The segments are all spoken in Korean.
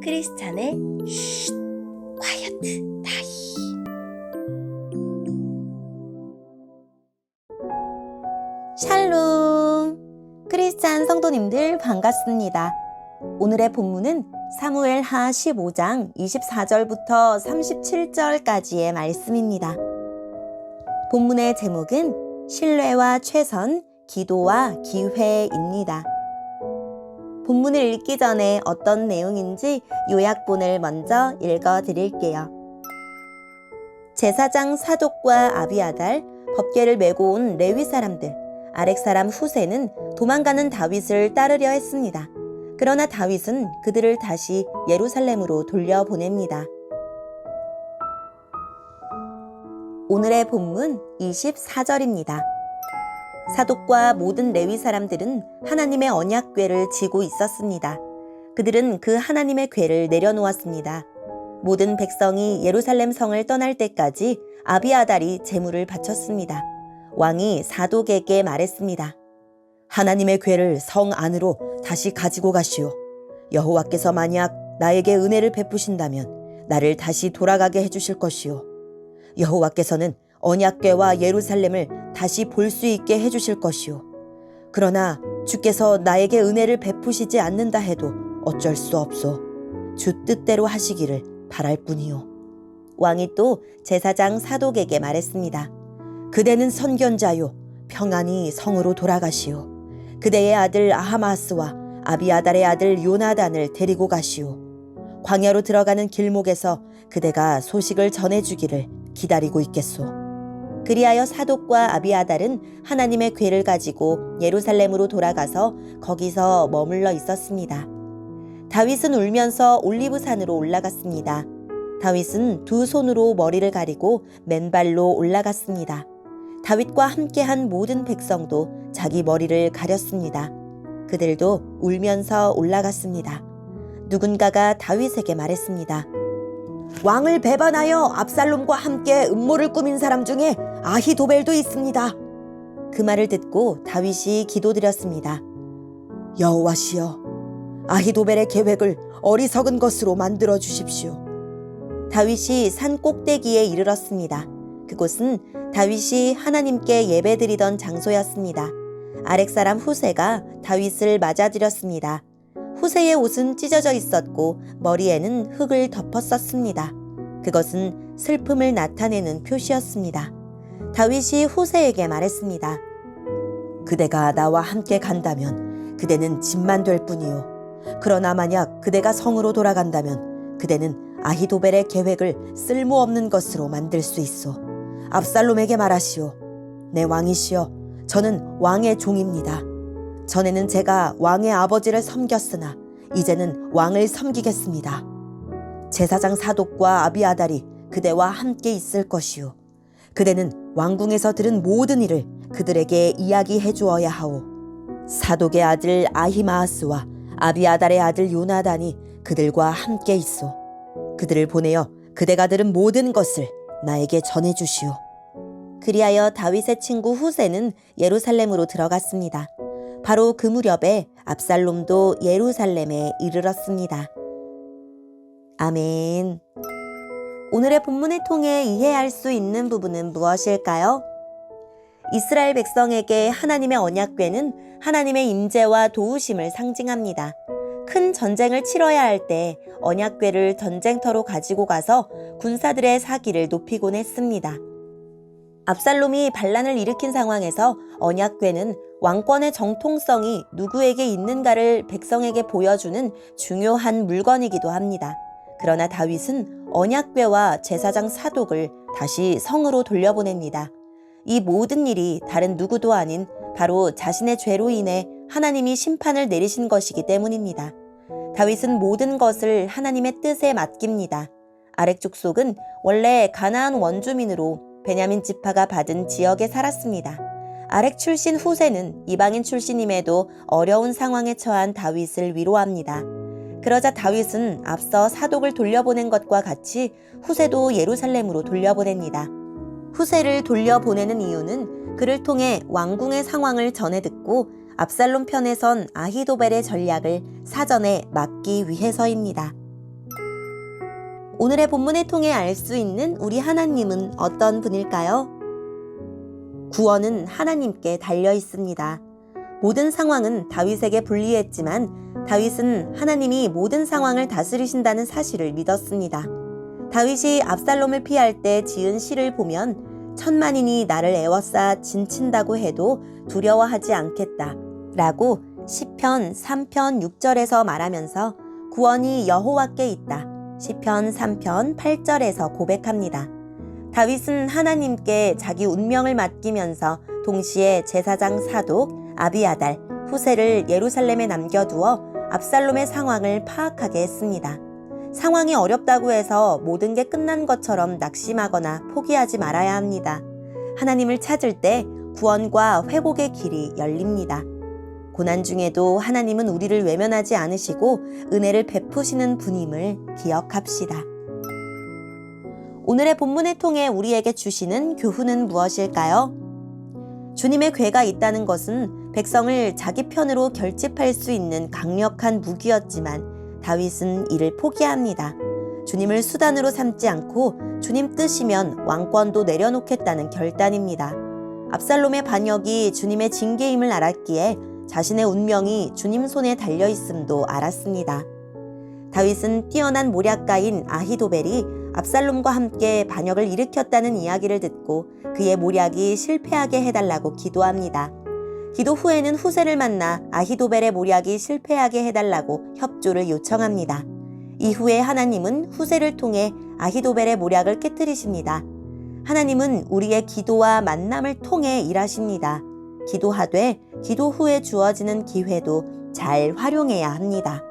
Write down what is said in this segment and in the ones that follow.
크리스찬의 쉿 콰이어트 타임. 샬롬! 크리스찬 성도님들 반갑습니다. 오늘의 본문은 사무엘하 15장 24절부터 37절까지의 말씀입니다. 본문의 제목은 신뢰와 최선, 기도와 기회입니다. 본문을 읽기 전에 어떤 내용인지 요약본을 먼저 읽어드릴게요. 제사장 사독과 아비아달, 법궤를 메고 온 레위 사람들, 아렉 사람 후세는 도망가는 다윗을 따르려 했습니다. 그러나 다윗은 그들을 다시 예루살렘으로 돌려보냅니다. 오늘의 본문 24절입니다. 사독과 모든 레위 사람들은 하나님의 언약궤를 지고 있었습니다. 그들은 그 하나님의 궤를 내려놓았습니다. 모든 백성이 예루살렘 성을 떠날 때까지 아비아달이 제물을 바쳤습니다. 왕이 사독에게 말했습니다. 하나님의 궤를 성 안으로 다시 가지고 가시오. 여호와께서 만약 나에게 은혜를 베푸신다면 나를 다시 돌아가게 해주실 것이오. 여호와께서는 언약궤와 예루살렘을 다시 볼 수 있게 해주실 것이오. 그러나 주께서 나에게 은혜를 베푸시지 않는다 해도 어쩔 수 없소. 주 뜻대로 하시기를 바랄 뿐이오. 왕이 또 제사장 사독에게 말했습니다. 그대는 선견자요. 평안히 성으로 돌아가시오. 그대의 아들 아하마스와 아비아달의 아들 요나단을 데리고 가시오. 광야로 들어가는 길목에서 그대가 소식을 전해주기를 기다리고 있겠소. 그리하여 사독과 아비아달은 하나님의 궤를 가지고 예루살렘으로 돌아가서 거기서 머물러 있었습니다. 다윗은 울면서 올리브산으로 올라갔습니다. 다윗은 두 손으로 머리를 가리고 맨발로 올라갔습니다. 다윗과 함께한 모든 백성도 자기 머리를 가렸습니다. 그들도 울면서 올라갔습니다. 누군가가 다윗에게 말했습니다. 왕을 배반하여 압살롬과 함께 음모를 꾸민 사람 중에 아히도벨도 있습니다. 그 말을 듣고 다윗이 기도드렸습니다. 여호와시여, 아히도벨의 계획을 어리석은 것으로 만들어 주십시오. 다윗이 산 꼭대기에 이르렀습니다. 그곳은 다윗이 하나님께 예배드리던 장소였습니다. 아렉 사람 후세가 다윗을 맞아들였습니다. 후세의 옷은 찢어져 있었고 머리에는 흙을 덮었었습니다. 그것은 슬픔을 나타내는 표시였습니다. 다윗이 후세에게 말했습니다. 그대가 나와 함께 간다면 그대는 짐만 될 뿐이요. 그러나 만약 그대가 성으로 돌아간다면 그대는 아히도벨의 계획을 쓸모없는 것으로 만들 수 있어. 압살롬에게 말하시오. 내 왕이시여, 저는 왕의 종입니다. 전에는 제가 왕의 아버지를 섬겼으나 이제는 왕을 섬기겠습니다. 제사장 사독과 아비아달이 그대와 함께 있을 것이요. 그대는 왕궁에서 들은 모든 일을 그들에게 이야기해 주어야 하오. 사독의 아들 아히마아스와 아비아달의 아들 요나단이 그들과 함께 있어. 그들을 보내어 그대가 들은 모든 것을 나에게 전해 주시오. 그리하여 다윗의 친구 후세는 예루살렘으로 들어갔습니다. 바로 그 무렵에 압살롬도 예루살렘에 이르렀습니다. 아멘. 오늘의 본문을 통해 이해할 수 있는 부분은 무엇일까요? 이스라엘 백성에게 하나님의 언약궤는 하나님의 임재와 도우심을 상징합니다. 큰 전쟁을 치러야 할 때 언약궤를 전쟁터로 가지고 가서 군사들의 사기를 높이곤 했습니다. 압살롬이 반란을 일으킨 상황에서 언약궤는 왕권의 정통성이 누구에게 있는가를 백성에게 보여주는 중요한 물건이기도 합니다. 그러나 다윗은 언약궤와 제사장 사독을 다시 성으로 돌려보냅니다. 이 모든 일이 다른 누구도 아닌 바로 자신의 죄로 인해 하나님이 심판을 내리신 것이기 때문입니다. 다윗은 모든 것을 하나님의 뜻에 맡깁니다. 아렉 족속은 원래 가나안 원주민으로 베냐민 지파가 받은 지역에 살았습니다. 아렉 출신 후세는 이방인 출신임에도 어려운 상황에 처한 다윗을 위로합니다. 그러자 다윗은 앞서 사독을 돌려보낸 것과 같이 후세도 예루살렘으로 돌려보냅니다. 후세를 돌려보내는 이유는 그를 통해 왕궁의 상황을 전해 듣고 압살롬 편에 선 아히도벨의 전략을 사전에 막기 위해서입니다. 오늘의 본문을 통해 알 수 있는 우리 하나님은 어떤 분일까요? 구원은 하나님께 달려 있습니다. 모든 상황은 다윗에게 불리했지만 다윗은 하나님이 모든 상황을 다스리신다는 사실을 믿었습니다. 다윗이 압살롬을 피할 때 지은 시를 보면 천만인이 나를 애워싸 진친다고 해도 두려워하지 않겠다 라고 시편 3편 6절에서 말하면서 구원이 여호와께 있다. 시편 3편 8절에서 고백합니다. 다윗은 하나님께 자기 운명을 맡기면서 동시에 제사장 사독 아비아달, 후세를 예루살렘에 남겨두어 압살롬의 상황을 파악하게 했습니다. 상황이 어렵다고 해서 모든 게 끝난 것처럼 낙심하거나 포기하지 말아야 합니다. 하나님을 찾을 때 구원과 회복의 길이 열립니다. 고난 중에도 하나님은 우리를 외면하지 않으시고 은혜를 베푸시는 분임을 기억합시다. 오늘의 본문을 통해 우리에게 주시는 교훈은 무엇일까요? 주님의 궤가 있다는 것은 백성을 자기 편으로 결집할 수 있는 강력한 무기였지만 다윗은 이를 포기합니다. 주님을 수단으로 삼지 않고 주님 뜻이면 왕권도 내려놓겠다는 결단입니다. 압살롬의 반역이 주님의 징계임을 알았기에 자신의 운명이 주님 손에 달려있음도 알았습니다. 다윗은 뛰어난 모략가인 아히도벨이 압살롬과 함께 반역을 일으켰다는 이야기를 듣고 그의 모략이 실패하게 해달라고 기도합니다. 기도 후에는 후세를 만나 아히도벨의 모략이 실패하게 해달라고 협조를 요청합니다. 이후에 하나님은 후세를 통해 아히도벨의 모략을 깨뜨리십니다. 하나님은 우리의 기도와 만남을 통해 일하십니다. 기도하되 기도 후에 주어지는 기회도 잘 활용해야 합니다.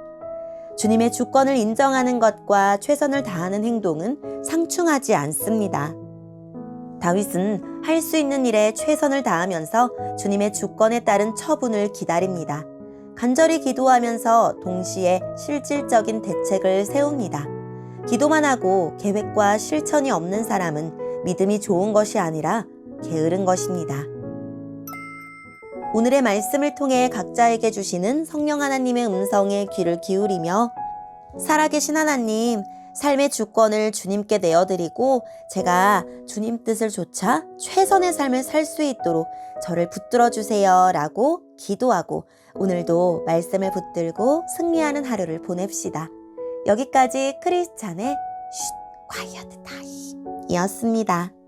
주님의 주권을 인정하는 것과 최선을 다하는 행동은 상충하지 않습니다. 다윗은 할 수 있는 일에 최선을 다하면서 주님의 주권에 따른 처분을 기다립니다. 간절히 기도하면서 동시에 실질적인 대책을 세웁니다. 기도만 하고 계획과 실천이 없는 사람은 믿음이 좋은 것이 아니라 게으른 것입니다. 오늘의 말씀을 통해 각자에게 주시는 성령 하나님의 음성에 귀를 기울이며 살아계신 하나님, 삶의 주권을 주님께 내어드리고 제가 주님 뜻을 좇아 최선의 삶을 살 수 있도록 저를 붙들어 주세요 라고 기도하고 오늘도 말씀을 붙들고 승리하는 하루를 보냅시다. 여기까지 크리스찬의 쉿 콰이어트 타임 이었습니다.